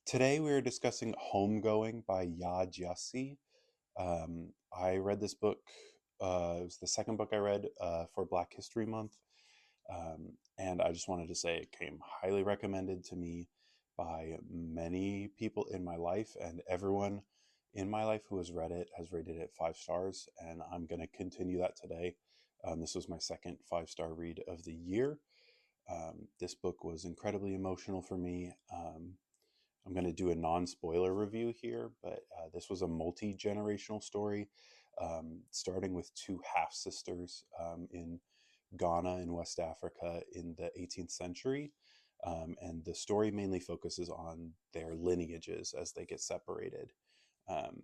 Today we are discussing Homegoing by Gyasi. I read this book. It was the second book I read for Black History Month, and I just wanted to say it came highly recommended to me by many people in my life, and everyone in my life who has read it has rated it 5 stars, and I'm going to continue that today. This was my second 5-star read of the year. This book was incredibly emotional for me. I'm going to do a non-spoiler review here, but this was a multi-generational story, starting with two half-sisters in Ghana in West Africa in the 18th century. And the story mainly focuses on their lineages as they get separated. Um,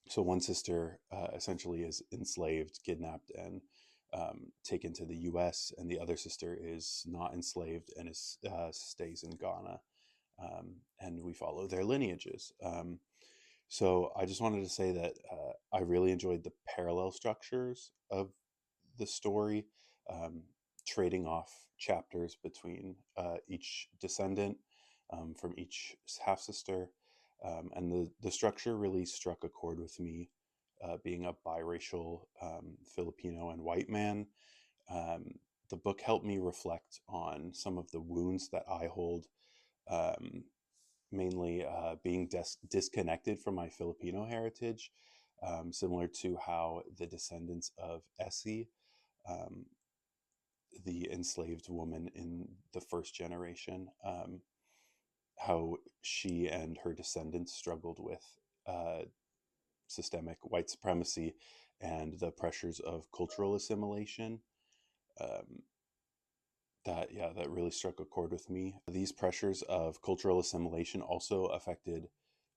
so one sister essentially is enslaved, kidnapped, and taken to the U.S., and the other sister is not enslaved and stays in Ghana. And we follow their lineages. So I just wanted to say that I really enjoyed the parallel structures of the story, um, trading off chapters between each descendant from each half sister. And the structure really struck a chord with me, being a biracial Filipino and white man. Um, the book helped me reflect on some of the wounds that I hold, um, mainly being disconnected from my Filipino heritage, similar to how the descendants of Essie, um, the enslaved woman in the first generation, how she and her descendants struggled with uh, systemic white supremacy and the pressures of cultural assimilation. Um, that really struck a chord with me. These pressures of cultural assimilation also affected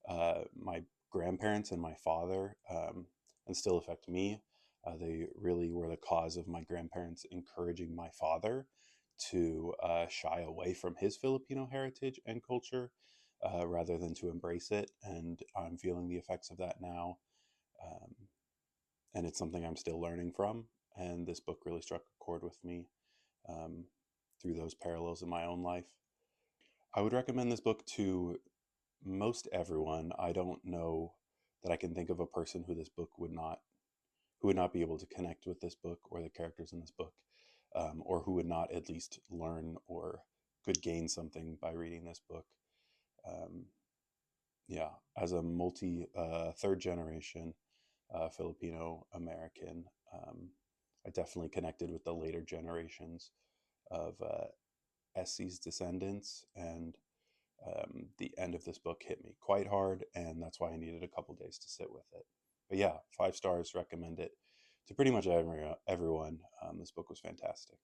my grandparents and my father, and still affect me. They really were the cause of my grandparents encouraging my father to shy away from his Filipino heritage and culture, rather than to embrace it. And I'm feeling the effects of that now. Um, and it's something I'm still learning from. And this book really struck a chord with me, um, through those parallels in my own life. I would recommend this book to most everyone. I don't know that I can think of a person who this book who would not be able to connect with this book or the characters in this book, or who would not at least learn or could gain something by reading this book. Um, yeah, as a third generation Filipino American, I definitely connected with the later generations of Essie's descendants, and the end of this book hit me quite hard, and that's why I needed a couple days to sit with it. But yeah, 5 stars, recommend it to pretty much everyone. This book was fantastic.